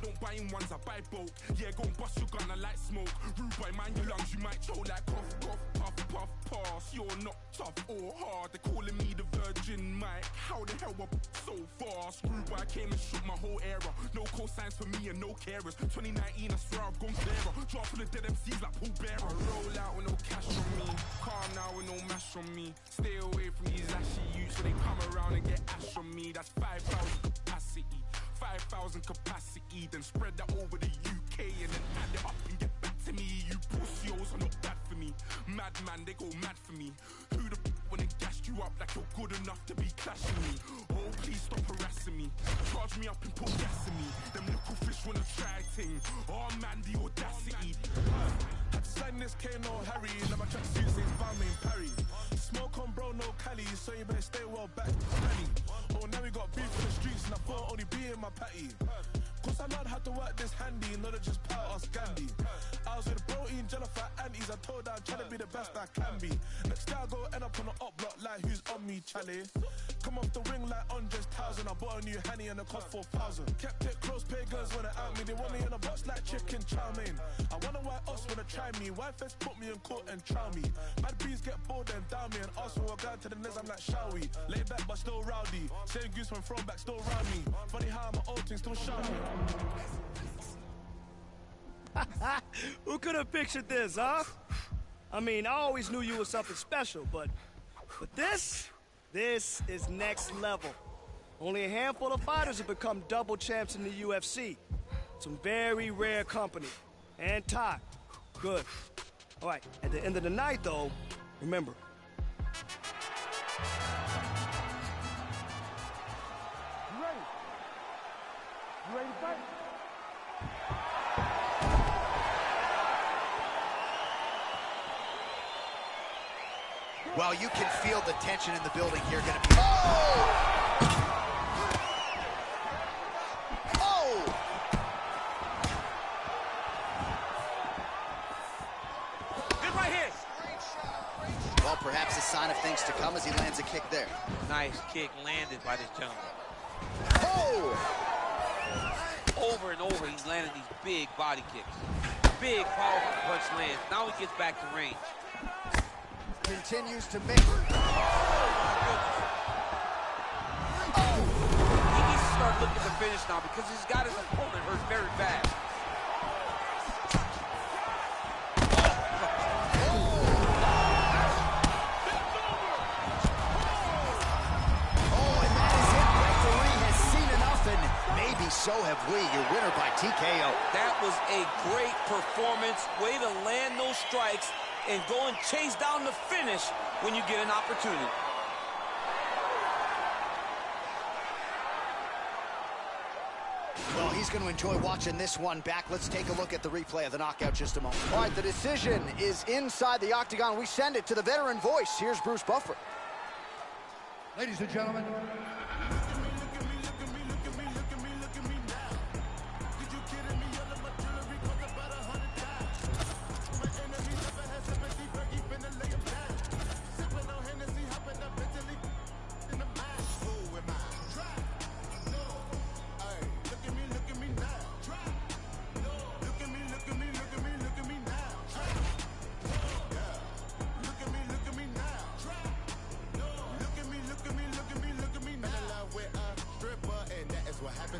don't buy in ones, I buy bulk. Yeah, go and bust your gun, I like smoke. Rude boy, mind your lungs, you might choke like cough, cough, puff, puff, pass. You're not tough or hard, they're calling me the Virgin Mike. How the hell up so fast? Rude boy, I came and shook my whole era. No cosigns for me and no carers. 2019, I swear I've gone clearer. Drop full of dead MCs like Paul Bearer. I roll out with no cash on me. Calm now with no mash on me. Stay away from these ashy youths, so they come around and get ash on me. That's 5,000 capacity. 5,000 capacity, then spread that over the UK and then add it up and get back to me. You pussios are not bad for me. Madman, they go mad for me. Who the when they gassed you up like you're good enough to be clashing me? Oh, please stop harassing me. Charge me up and put gas in me. Them little fish wanna try thing. Oh man, the audacity. Had to sign this K, no Harry. Now my tracksuit says Balmain Parry. Smoke on bro, no Cali, so you better stay well back to Danny. Oh, now we got beef in the streets and I thought only be in my patty. Cause I learned how to work this handy, not to just part us Gandhi. I was with bro eating Jennifer aunties, I told her I'm trying to be the best I can be. Next day I go end up on the up block like who's on me, Charlie. Come off the ring like Andres 1000, I bought a new Hanny and a cost 4,000. Kept it close, pagans wanna out me, they want me in a box like chicken chow mein. I wonder why us wanna try me, why feds put me in court and chow me. Bad bees get bored and down me and ask for a guy to the nest, I'm like shall we? Lay back but still rowdy, same goose from throwback still round me. Funny how my old thing still shout me. Who could have pictured this, huh? I mean, I always knew you were something special, but this is next level. Only a handful of fighters have become double champs in the UFC. Some very rare company. And Todd, good. All right, at the end of the night, though, remember. You ready? You ready to fight? Well, you can feel the tension in the building here. Gonna be. Oh! Oh! Good right here. Well, perhaps a sign of things to come as he lands a kick there. Nice kick landed by this gentleman. Oh! Over and over, he's landed these big body kicks. Big, powerful punch lands. Now he gets back to range. Continues to make. Oh! He needs to start looking to finish now because he's got his opponent hurt very bad. Oh, and that is it. Referee has seen enough, and maybe so have we. Your winner by TKO. That was a great performance. Way to land those strikes and go and chase down the finish when you get an opportunity. Well, he's going to enjoy watching this one back. Let's take a look at the replay of the knockout just a moment. All right, the decision is inside the octagon. We send it to the veteran voice. Here's Bruce Buffer. Ladies and gentlemen,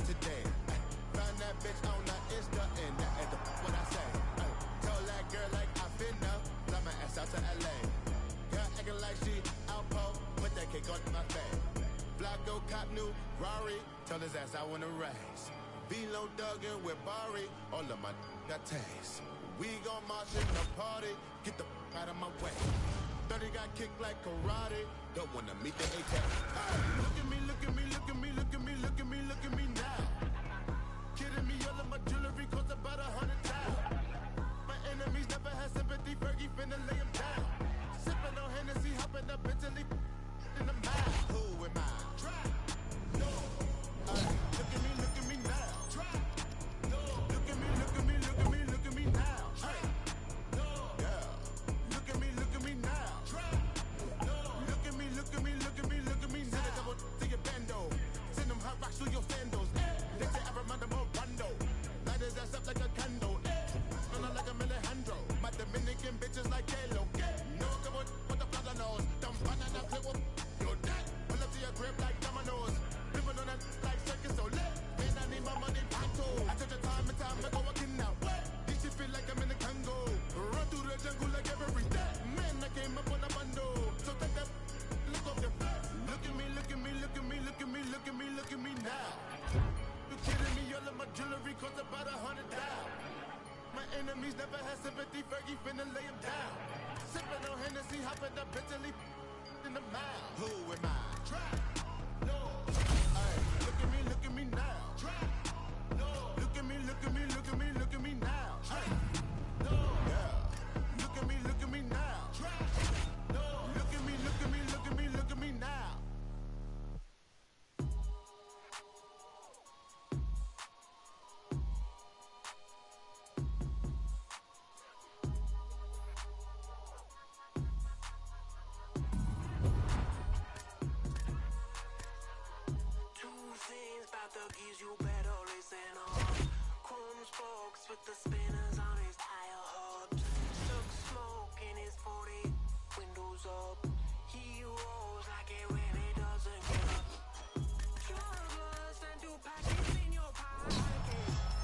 today. Found that bitch on the Insta and that at the what I say. Told that girl like I finna fly my ass out to LA. Girl acting like she outpost, put that cake on my face. Flacco cop new Rari, told his ass I wanna race. Velo Duggan with Barry, all of my got taste. We gon' march in the party, get the out of my way. 30 got kicked like karate, don't wanna meet the AK. Look at me, look at me, look at me, look at me, look at me, look at me now. Kidding me, all of my jewelry cost about 100 times. My enemies never had sympathy, Fergie finna lay him down. Sippin' on Hennessy, hoppin' up Italy in the mouth. Who am I? Try. No. Look at me now. Try. No. Look at me, look at me, look at me, look at me now. Try. No. Yeah. Look at me now. Try. No. Look at me, look at me, look at me, look at me now. Send a double to your bando. cost about 100 down. My enemies never had sympathy, Fergie finna lay him down. Sipping on Hennessy, hopping up Bentley in the mouth. Who am I? Trap. No. Hey, look at me now. Trap. No. Look at me, look at me, look at me, look at me now. Trap. No. Yeah. Look at me now. Trap. No. Look at me, look at me, look at me, look at me now. You better listen up. Chrome spokes with the spinners on his tire hubs. Took smoke in his 40, windows up. He rolls like it really doesn't give up. Drugless and two packets in your pocket.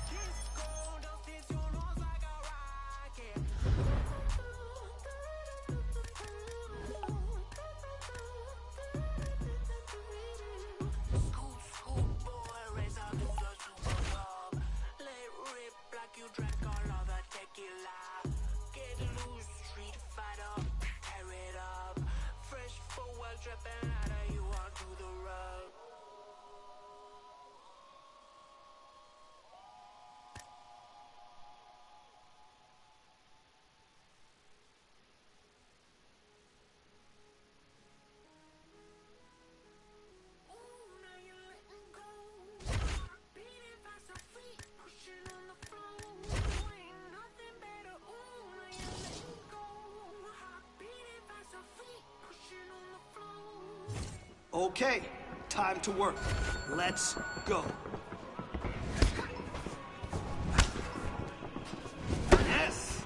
Disco dust hits your nose like a rocket. You drank all of the tequila. Get loose, street fighter, tear it up. Fresh forward, dripping out of you onto the rug. Okay, time to work. Let's go. Yes!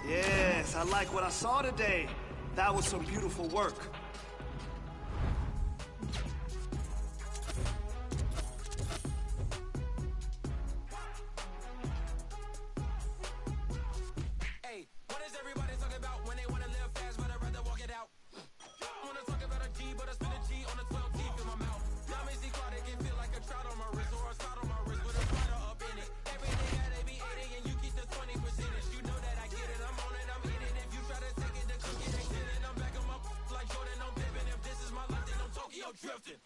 Yes, I like what I saw today. That was some beautiful work. Drifting.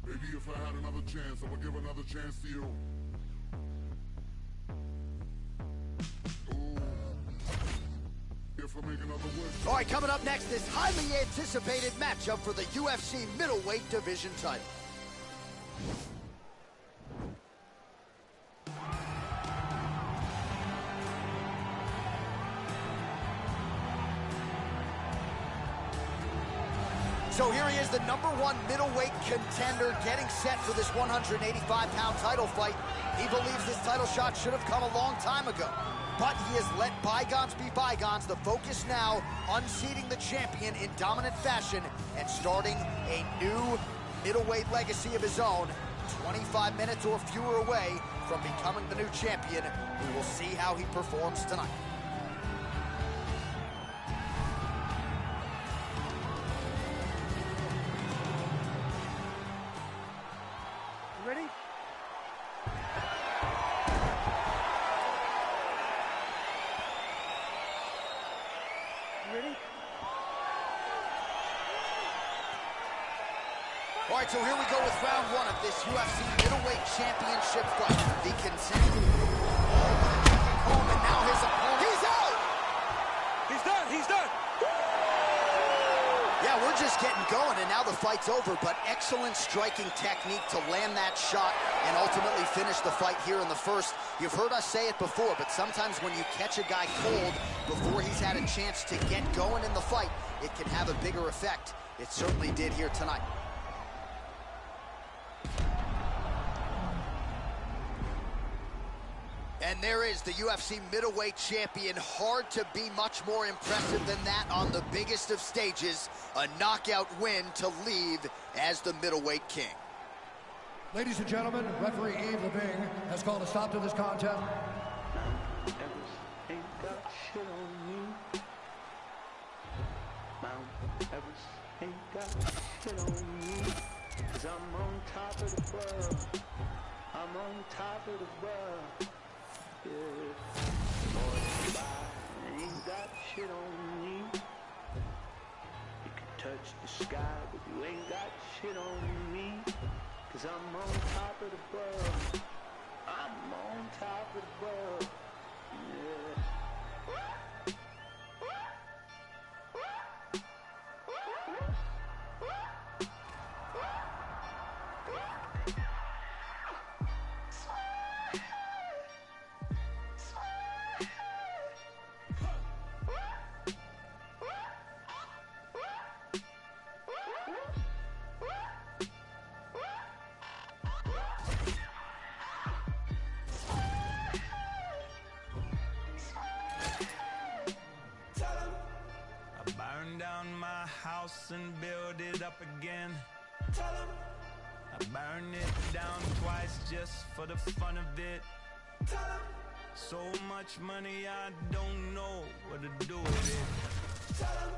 Maybe if I had another chance, I would give another chance to you. Ooh. If I make another wish. All right, coming up next, this highly anticipated matchup for the UFC middleweight division title. So here he is, the #1 middleweight contender, getting set for this 185-pound title fight. He believes this title shot should have come a long time ago. But he has let bygones be bygones. The focus now, unseating the champion in dominant fashion and starting a new middleweight legacy of his own. 25 minutes or fewer away from becoming the new champion. We will see how he performs tonight. All right, so here we go with round one of this UFC middleweight championship fight. The contender. Home, and now his opponent. He's out! He's done. He's done. Yeah, we're just getting going, and now the fight's over, but excellent striking technique to land that shot and ultimately finish the fight here in the first. You've heard us say it before, but sometimes when you catch a guy cold before he's had a chance to get going in the fight, it can have a bigger effect. It certainly did here tonight. And there is the UFC middleweight champion. Hard to be much more impressive than that on the biggest of stages. A knockout win to leave as the middleweight king. Ladies and gentlemen, referee Yves Leving has called a stop to this contest. Ain't got shit on me. Mount Everest ain't got shit on me. 'Cause I'm on top of the world. I'm on top of the world. Yeah. Boy, ain't got shit on me. You can touch the sky, but you ain't got shit on me. 'Cause I'm on top of the world. I'm on top of the world. Yeah. Down my house and build it up again. Tell 'em I burn it down twice just for the fun of it. Tell 'em so much money I don't know what to do with it. Tell 'em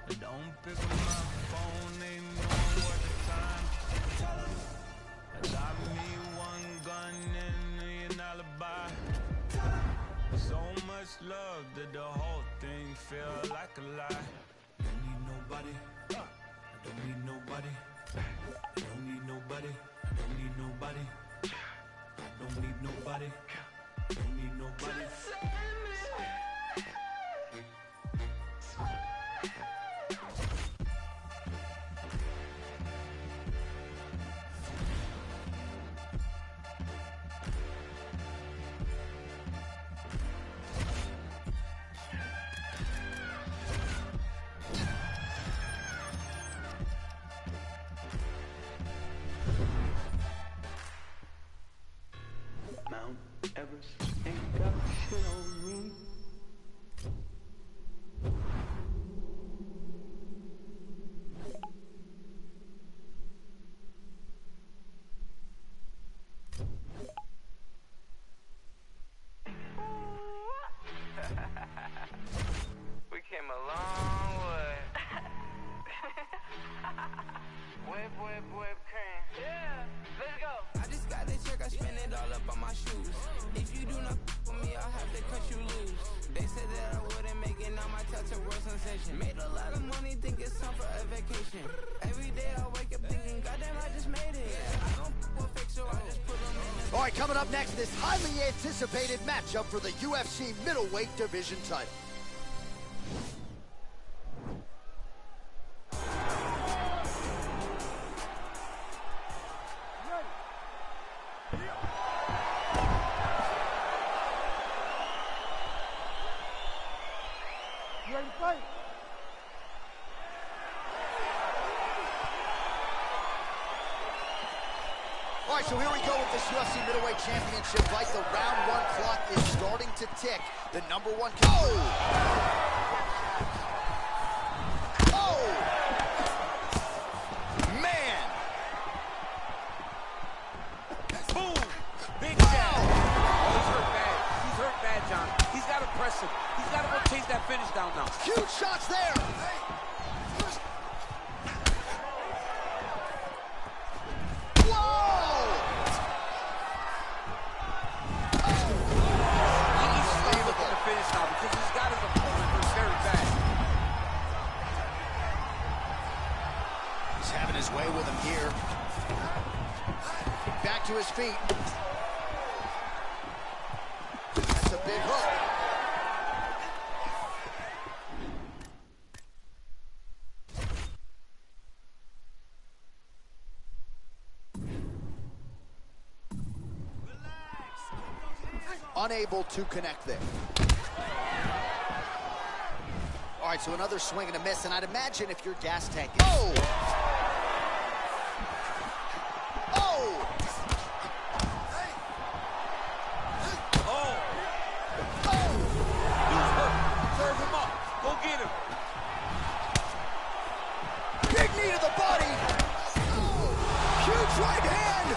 I don't pick up my phone, ain't knowing what the time. Tell 'em I got me one gun and a million alibi. Tell 'em so much love that the whole thing feel like a lie. Don't need nobody. I don't need nobody. I don't need nobody. I don't need nobody. I don't need nobody. I don't need nobody. Mount Everest ain't got shit on me. We came a long way. Whip, cream. Yeah, let's go. I just got this check, I spend it all up on my shoes. If you do not with me, I'll have to cut you loose. They said that I wouldn't make it, now my touch a world sensation. Made a lot of money, think it's time for a vacation. Every day I wake up thinking, goddamn, I just made it. I don't with fix, so I just put them in. All right, coming up next, this highly anticipated matchup for the UFC middleweight division title. You ready to fight? All right, so here we go with this UFC middleweight championship fight. The round one clock is starting to tick. The number one. Oh! Oh! Man! Boom! Big jab. Oh, he's hurt bad. He's hurt bad, John. He's got to press him. He's got to go chase that finish down now. Huge shots there. Way with him here. back to his feet. That's a big hook. Unable to connect there. All right, so another swing and a miss, and I'd imagine if your gas tank is... Oh! Oh! Oh! Oh! Dude's hurt. Serve him up. Go get him. Big knee to the body. Oh. Huge right hand.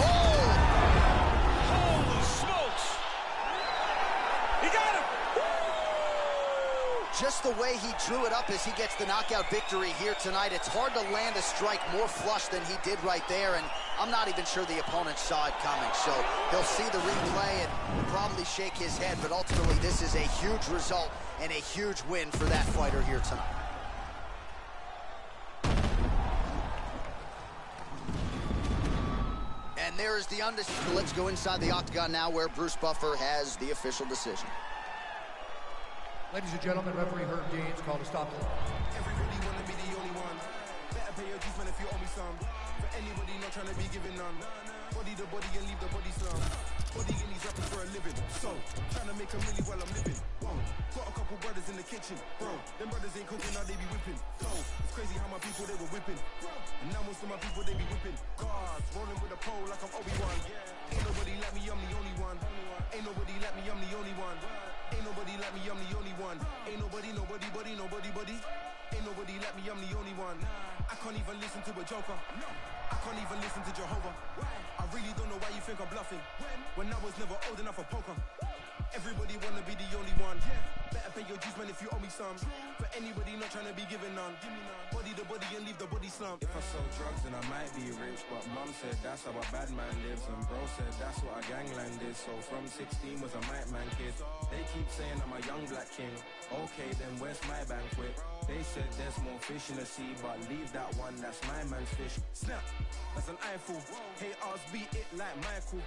Oh! Holy smokes! He got him! Just the way he drew it up as he gets the knockout victory here tonight, it's hard to land a strike more flush than he did right there, and I'm not even sure the opponent saw it coming. So he'll see the replay and probably shake his head, but ultimately this is a huge result and a huge win for that fighter here tonight. And there is the undisputed. Let's go inside the octagon now where Bruce Buffer has the official decision. Ladies and gentlemen, referee Herb Dean's called to stop. Everybody wanna be the only one. Better pay your dues, man, if you owe me some. For anybody not trying to be given none. Body the body and leave the body slum. Body in these rappers for a living. So, trying to make a milli while I'm living. Whoa, got a couple brothers in the kitchen. Bro, them brothers ain't cooking, now they be whipping. So, it's crazy how my people, they were whipping. And now most of my people, they be whipping. Cars, rolling with a pole like I'm Obi-Wan. Ain't nobody like me, I'm the only one. Ain't nobody like me, I'm the only one. Ain't nobody like me, I'm the only one. Ain't nobody, nobody, buddy, nobody, buddy. Ain't nobody like me, I'm the only one. I can't even listen to a joker. I can't even listen to Jehovah. I really don't know why you think I'm bluffing. When I was never old enough for poker. Everybody wanna be the only one. Better pay your dues, man, if you owe me some. For anybody not trying to be given none. Body the body and leave the body slump. If I sold drugs, then I might be rich. But mum said that's how a bad man lives. And bro said that's what a gangland is. So from 16 was a might man kid. They keep saying I'm a young black king. Okay, then where's my banquet? They said there's more fish in the sea, but leave that one, that's my man's fish. Snap, that's an eyeful. Haters beat it like Michael.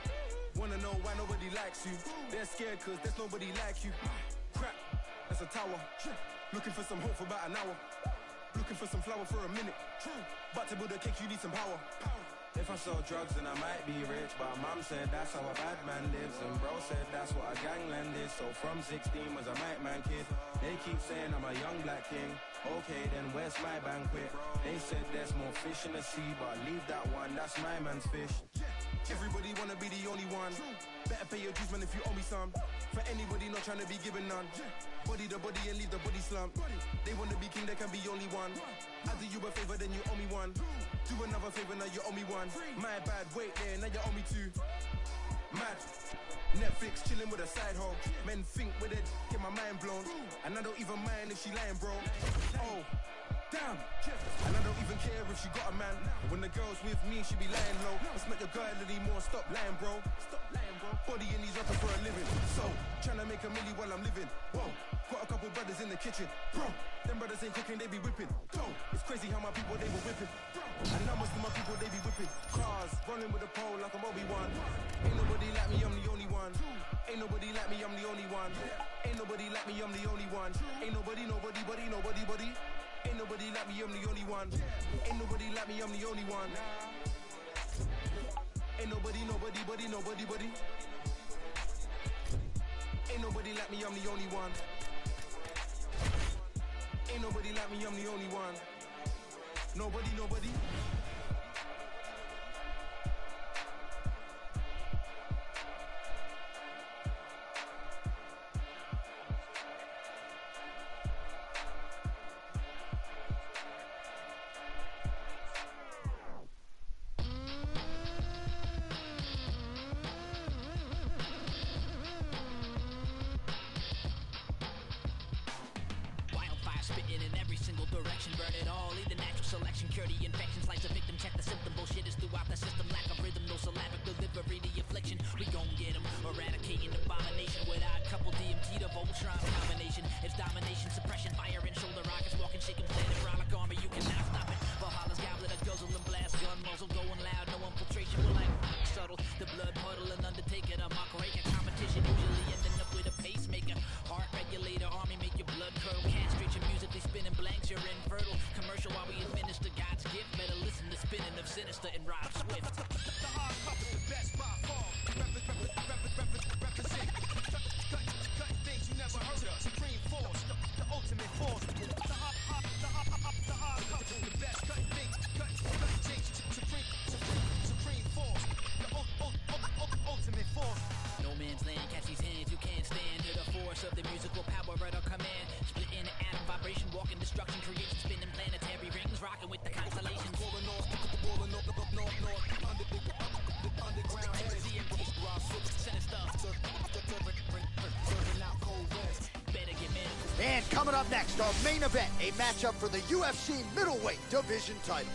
Wanna know why nobody likes you? They're scared cause there's nobody like you. Crap, that's a tower. Looking for some hope for about an hour. Looking for some flour for a minute. But to build a cake you need some power. If I sold drugs, then I might be rich. But mum said that's how a bad man lives. And bro said that's what a gangland is. So from 16 was a might man kid. They keep saying I'm a young black king. Okay, then where's my banquet? They said there's more fish in the sea, but leave that one, that's my man's fish. Everybody wanna be the only one. Better pay your dues, man, if you owe me some. For anybody not trying to be given none. Body the body and leave the body slump. They wanna be king, they can be only one. I do you a favor, then you owe me one. Do another favor, now you owe me one. My bad, wait there, now you owe me two. Mad. Netflix chilling with a side hoe. Men think with it, get my mind blown. And I don't even mind if she lying, bro. Oh, damn. And I don't even care if she got a man. When the girl's with me, she be lying low. Let's make your girl anymore. Stop lying, bro. Stop lying, bro. Body in these rappers for a living. So, trying to make a milli while I'm living. Whoa, got a couple brothers in the kitchen. Bro, them brothers ain't cooking, they be whipping. Go, it's crazy how my people, they were whipping. And now most of my people, they be whipping. Cars, rolling with a pole like I'm Obi-Wan. Ain't nobody like me, I'm the only one. Ain't nobody like me, I'm the only one. Ain't nobody like me, I'm the only one. Ain't nobody, nobody, buddy, nobody, buddy. Ain't nobody like me, I'm the only one. Ain't nobody like me, I'm the only one. Ain't nobody, nobody, buddy, nobody, buddy. Ain't nobody like me, I'm the only one. Ain't nobody like me, I'm the only one. Nobody, nobody. Spitting in every single direction, burn it all. Lead the natural selection, cure the infection, slice the victim, check the symptom. Bullshit is throughout the system, lack of rhythm, no syllabic delivery, the affliction. We gon' get them, eradicating abomination without a couple DMT to Voltron combination. It's domination, suppression, fire and shoulder rockets, walking, shaking, planted, frolic armor, you cannot stop it. Valhalla's goblet, a guzzle and blast, gun muzzle, going loud. sinister and Rob Swift. The hard puppet, the best by far. Represent cut things you never heard of. Supreme force, the ultimate force. The hard puppet, the best cut things. Supreme force, the ultimate force. No man's land, catch these hands, you can't stand. Hear the force of the musical power at our command. Splitting the atom vibration, walking destruction, creation, spinning planetary rings, rocking with the constellations. Rolling north, underground heads. Sinister. Serving out cold west. Better get medical. And coming up next, our main event, a matchup for the UFC middleweight division title.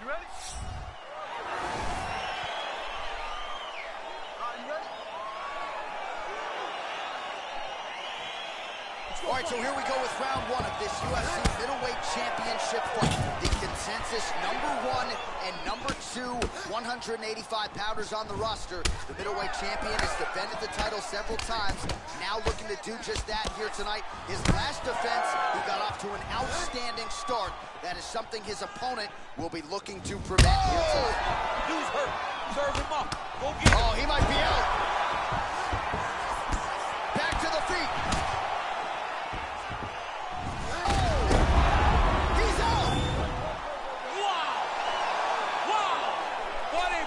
You ready? You ready? All right, so here we go with round one of this UFC middleweight championship fight. The consensus #1 and #2 185-pounders on the roster. The middleweight champion has defended the title several times, now looking to do just that here tonight. His last defense, he got off to an outstanding start. That is something his opponent will be looking to prevent here tonight. Dude's hurt. Serve him up. Go get him. Oh, he might be out. Back to the feet.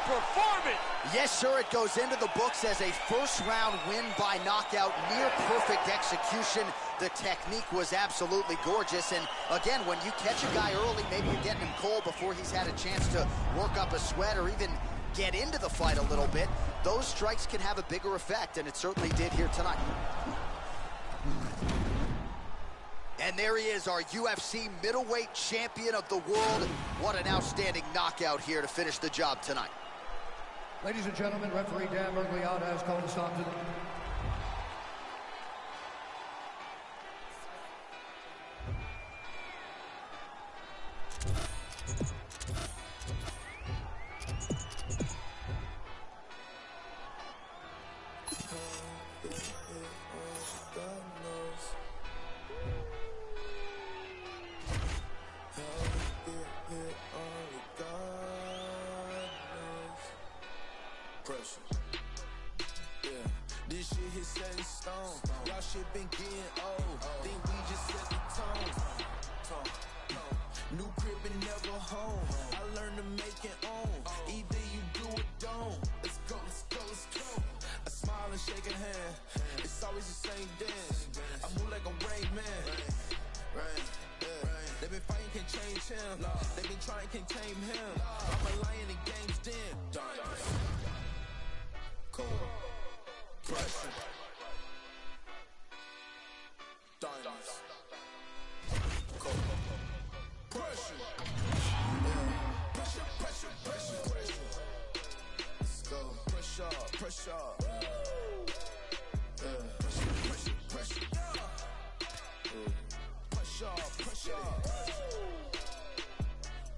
Performance. Yes, sir, it goes into the books as a first-round win by knockout, near-perfect execution. The technique was absolutely gorgeous, and again, when you catch a guy early, maybe you're getting him cold before he's had a chance to work up a sweat or even get into the fight a little bit, those strikes can have a bigger effect, and it certainly did here tonight. And there he is, our UFC middleweight champion of the world. What an outstanding knockout here to finish the job tonight. Ladies and gentlemen, referee Dan Bergliot has called a stop to the... Pressure. Yeah, this shit hit set in stone. Y'all shit been getting old. Think we just set the tone. New crib and never home. I learned to make it own. Either you do or don't. Let's go, let's go, let's go. I smile and shake a hand. It's always the same dance. I move like a Rain Man. Rain. They been fighting, can't change him. They been trying, can't tame him. I'm a lion in game's den. Cold pressure. Diamonds. Cold pressure. Pressure, pressure, pressure, pressure. Let's go. Pressure, pressure. Pressure, pressure, pressure. Pressure, pressure.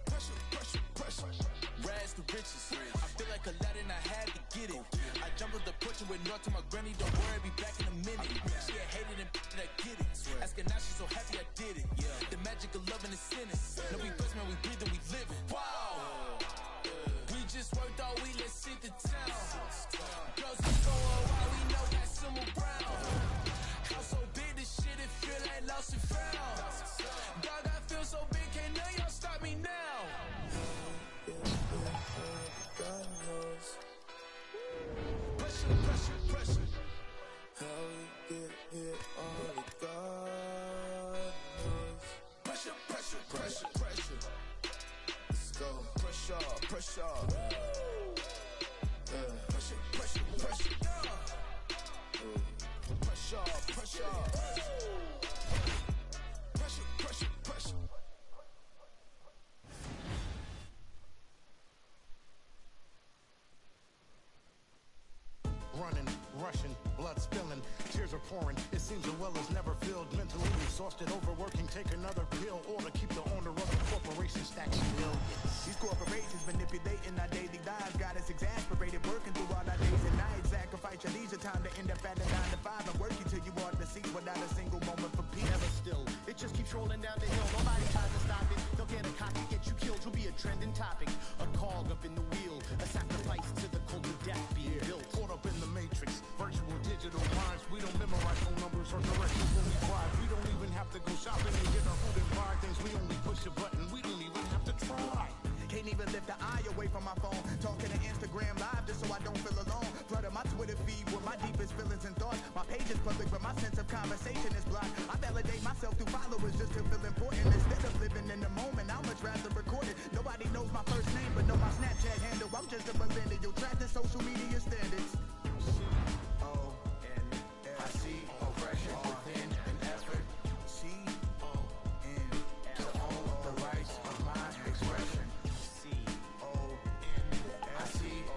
Pressure, pressure, pressure. Rags to riches. I feel like Aladdin, I had to get it. I jumped with the porch with north to my granny. Don't worry, be back in a minute. She had hated and I get it. Asking now, she's so happy I did it. The magic of loving is sinning. No, we best man, we breathing, we living. Wow. We just worked all week, let's hit the town. Girls is going wild, we know that Summer Brown. House so big, this shit, it feel like lost and found. Dog, I feel so big, can't none y'all stop me now. God knows. Pressure, pressure, pressure. How we get here, only God knows. Pressure, pressure, pressure, pressure. Let's go. Pressure, pressure. Pressure, pressure, pressure. Pressure, pressure. Pressure, pressure, pressure. Running, rushing, blood spilling, tears are pouring. It seems the well is never filled. Mentally exhausted, overworking, take another pill, or to keep the owner of the corporation stacking billions. These corporations manipulating working through all our days and nights. Sacrifice your leisure time to end up at a 9 to 5 and work you till you want the seats without a single moment for peace. Never still, it just keeps rolling down the hill. Nobody tries to stop it. They'll get a copy, get you killed. You'll be a trending topic, a cog up in the wheel, a sacrifice to the cult of death being built. Caught up in the matrix, virtual digital minds. We don't memorize phone numbers or directions when we drive. We don't even have to go shopping and get our food and buy things. We only push a button. We don't even have to try. Can't even lift the eye away from my phone. Talking to Instagram live just so I don't feel alone. Flooding my Twitter feed with my deepest feelings and thoughts. My page is public, but my sense of conversation is blocked. I validate myself through followers just to feel important. Instead of living in the moment, I'd much rather record it. Nobody knows my first name, but know my Snapchat handle. I'm just a millennial, trapped in social media standards. C-O-N-I-C, oppression within an effort. C-O-N, to own the rights of my expression. C-O-N-I-C,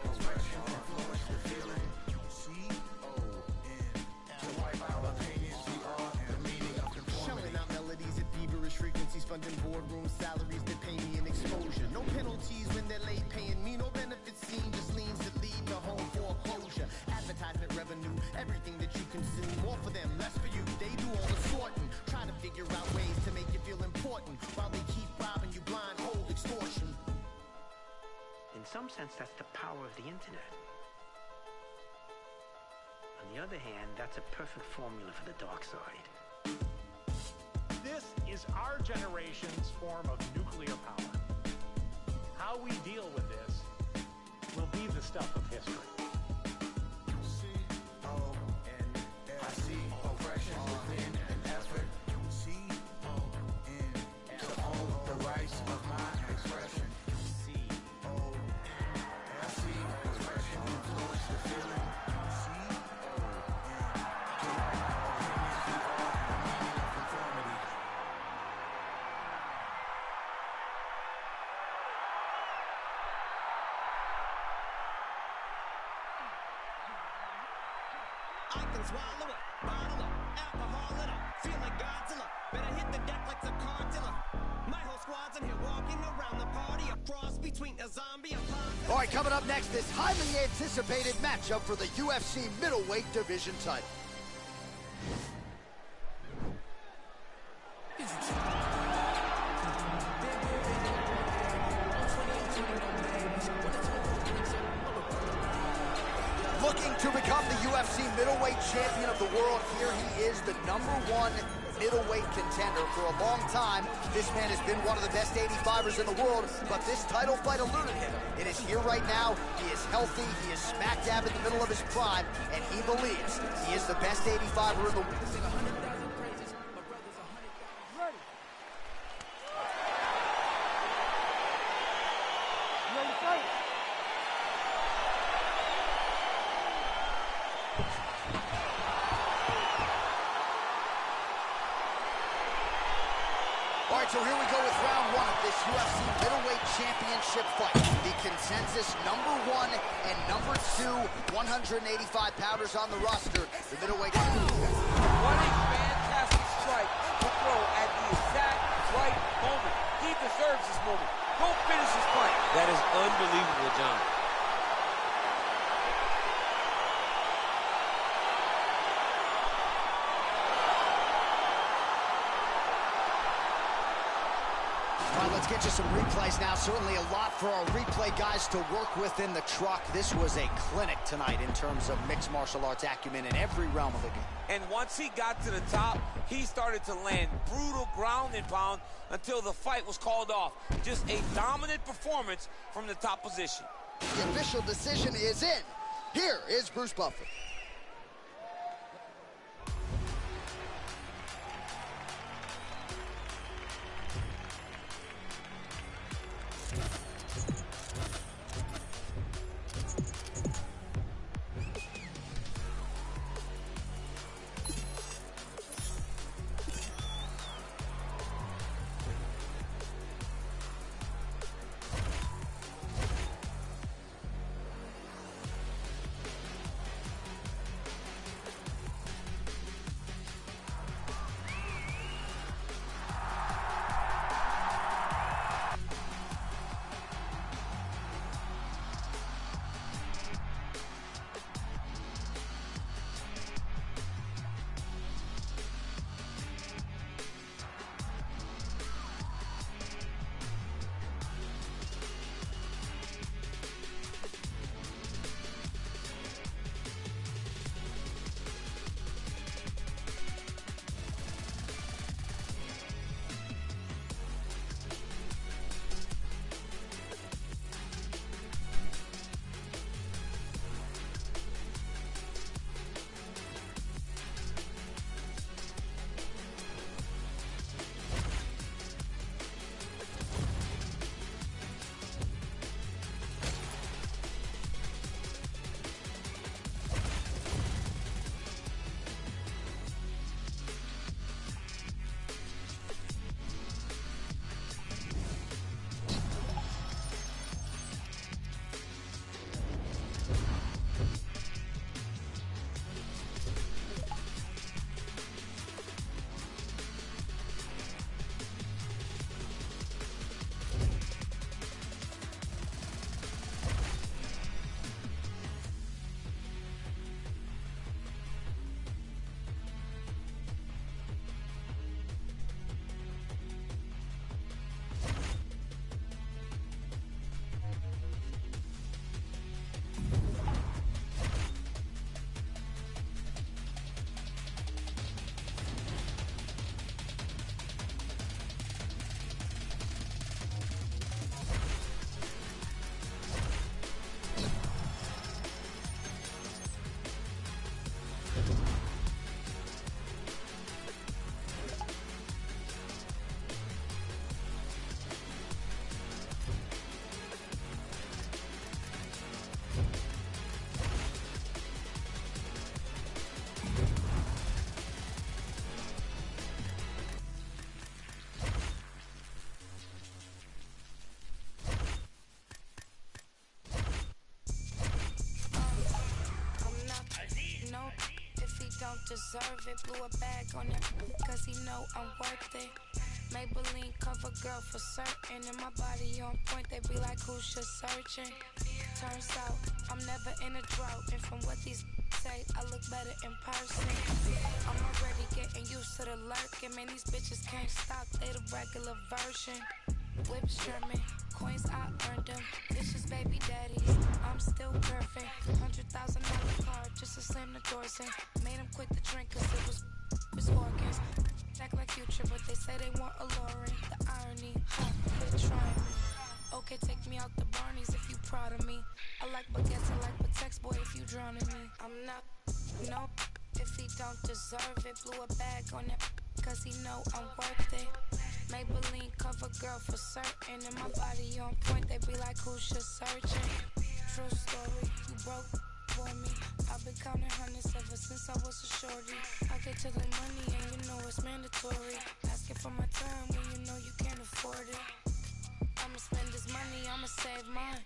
oppression influence the feeling. C-O-N, to wipe out opinions, the art and the meaning of conformity. Shelling out melodies at feverish frequencies, funding boardroom salaries that pay me an exposure. No penalties when they're late paying me, no benefits seen, just liens that lead to home foreclosure. Advertisement revenue, everything that you consume, more for them, less for you. They do all the sorting, try to figure out ways to make you feel important, while they keep robbing you blind, hold extortion. In some sense, that's the power of the internet. On the other hand, that's a perfect formula for the dark side. This is our generation's form of nuclear power. How we deal with this will be the stuff of history. C-O-N-I-C, oppression within an effort. C-O-N, to own the rights of my expression. C-O-N-I-C, expression influence the feeling. C-O-N, to wipe out opinions, the art and the meaning of conformity. I can swallow it, bottle up, alcohol it up, feel like Godzilla. Better hit the deck like some cartilla. My whole squad's in here walking around the party, a cross between a zombie and punk. All right, coming up next, this highly anticipated matchup for the UFC middleweight division title. Looking to become the UFC middleweight champion of the world, here he is, the #1 middleweight contender. For a long time, this man has been one of the best 85ers in the world, but this title fight eluded him. It is here right now. He is healthy. He is smack dab in the middle of his prime, and he believes he is the best 85er in the world. So here we go with round one of this UFC middleweight championship fight. The consensus #1 and #2 185-pounders on the roster. The middleweight. What a fantastic strike to throw at the exact right moment. He deserves this moment. Go finish his fight. That is unbelievable, John. Let's get you some replays now. Certainly a lot for our replay guys to work with in the truck. This was a clinic tonight in terms of mixed martial arts acumen in every realm of the game. And once he got to the top, he started to land brutal ground and pound until the fight was called off. Just a dominant performance from the top position. The official decision is in. Here is Bruce Buffer. deserve it. Blew a bag on him, cause he know I'm worth it. Maybelline cover girl for certain. And my body on point, they be like, who's just searching? Turns out, I'm never in a drought. And from what these say, I look better in person. I'm already getting used to the lurking. Man, these bitches can't stop, they the regular version. Whips trimming, coins I earned them. Bitches baby daddies, I'm still perfect. $100,000 car just to slam the doors in. Made them quit the drink cause it was organs. Act like Future, but they say they want a Lauren. The irony, quit trying me. Okay, take me out the Barneys if you proud of me. I like baguettes, I like Patex, boy, if you drowning me. I'm not, no, if he don't deserve it. Blew a bag on it, cause he know I'm worth it. Maybelline cover girl for certain. And my body on point, they be like, who's just searching? True story, you broke for me. I've been counting hundreds ever since I was a shorty. I get to the money and you know it's mandatory. Asking for my time when you know you can't afford it. I'ma spend this money, I'ma save mine.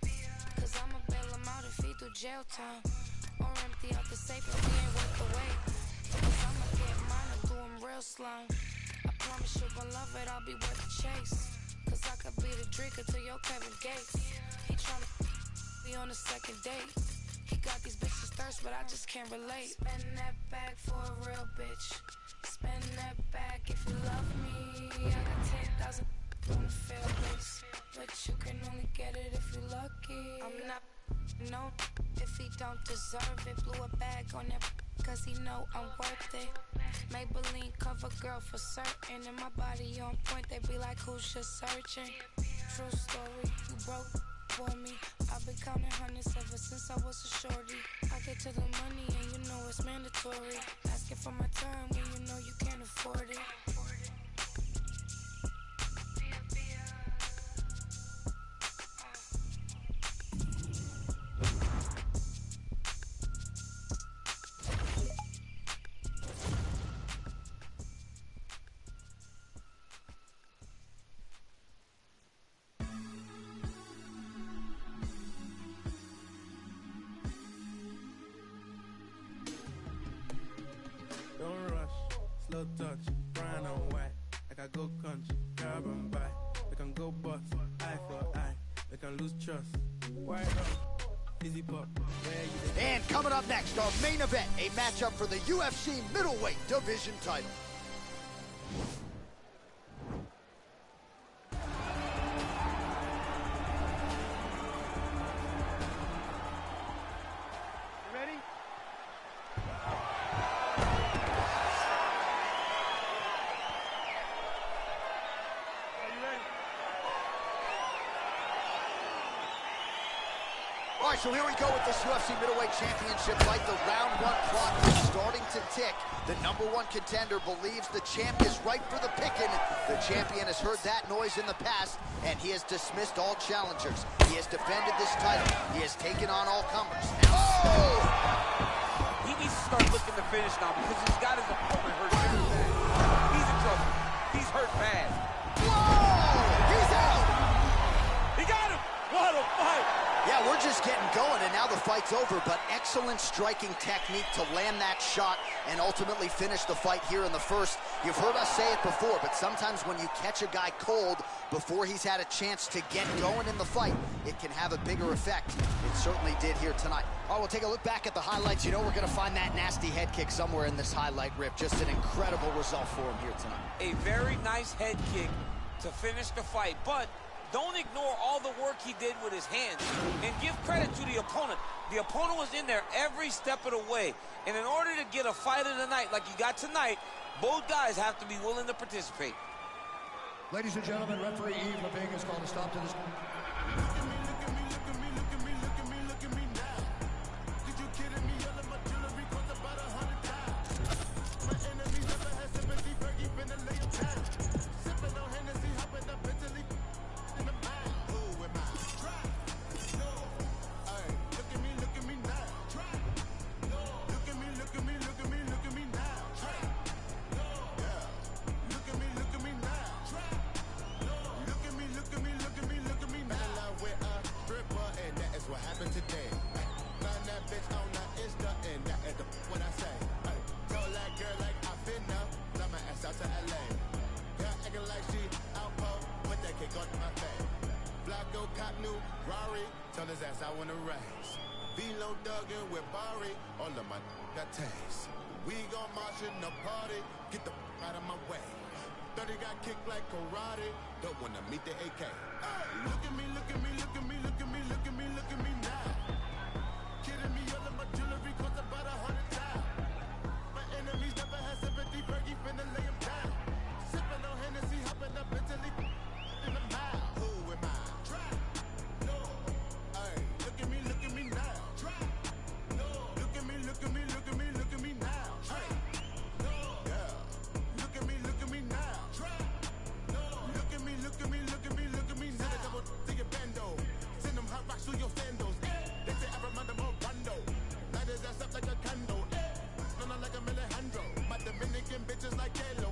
Cause I'ma bail him out if he do jail time. Or empty out the safe if he ain't worth the wait. Cause I'ma get mine and do him real slime. I promise you gon' love it, I'll be worth the chase. Cause I could be the drinker to your Kevin Gates. He tryna be on the second date. He got these bitches thirst, but I just can't relate. Spend that bag for a real bitch. Spend that bag if you love me. I got 10,000 on the fair list, but you can only get it if you're lucky. I'm not, no, if he don't deserve it. Blew a bag on it, cause he know I'm worth it. Maybelline cover girl for certain. And my body on point, they be like, who's just searching? True story, you broke for me. I've been counting hundreds ever since I was a shorty. I get to the money and you know it's mandatory. Asking for my time when you know you can't afford it. Don't rush, slow touch, brown and white. Like I go country, carbon buy. We can go bust, eye for eye. We can lose trust. Wide up, easy pop. And coming up next, our main event, a matchup for the UFC middleweight division title. Ready? All right, so here we go with this UFC middleweight championship fight. The round one clock is starting to tick. The number one contender believes the champ is right for the picking. The champion has heard that noise in the past, and he has dismissed all challengers. He has defended this title. He has taken on all comers. Oh! He needs to start looking to finish now because he's got his opponent hurt very bad. He's in trouble. He's hurt bad. Whoa! He's out! He got him! What a fight! Yeah, we're just getting going, and now the fight's over, but excellent striking technique to land that shot and ultimately finish the fight here in the first. You've heard us say it before, but sometimes when you catch a guy cold before he's had a chance to get going in the fight, it can have a bigger effect. It certainly did here tonight. All right, we'll take a look back at the highlights. You know we're going to find that nasty head kick somewhere in this highlight rip. Just an incredible result for him here tonight. A very nice head kick to finish the fight, but don't ignore all the work he did with his hands. And give credit to the opponent. The opponent was in there every step of the way. And in order to get a fight of the night like you got tonight, both guys have to be willing to participate. Ladies and gentlemen, referee Yves Leving has called a stop to this. cake on my face. Flacco, cop new Rari, tell his ass I wanna race. Velo Duggan with Barry, all of my got taste. We gon' march in the party, get the out of my way. 30 got kicked like karate, don't wanna meet the AK. Look at me, look at me, look at me, look at me, look at me, look at me now. Kidding me, all of my jewelry cost about 100,000. My enemies never had sympathy, Fergie finna lay him down. Sippin' on Hennessy, hopping up mentally in the mouth. Who am I? Try. No. Ay, look at me now. Try. No. Look at me, look at me, look at me, look at me now. Try. No. Yeah. Look at me now. Try. No. Look at me, look at me, look at me, look at me now. Send a double to your bando. Send them hot rocks through your sandals. They say I remind them of Rondo. Light his ass up like a candle. No, not like a Alejandro. My Dominican bitches like Kalo.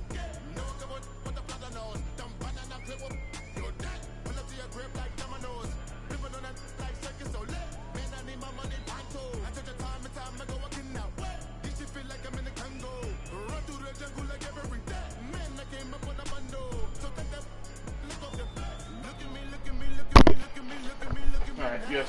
No, come on, what the plaza knows. Dumb banana clip up. You're dead. Pull up to your grip like dominoes. Flipping on that like circus, so lit. Man, I need my money pronto. I took the time and time ago, I can now. This shit feel like I'm in the Congo. Run through the jungle like every day. Man, I came up on a bundle. So take that, look off the. Look at me, look at me, look at me, look at me, look at me, look at me. All right, yes.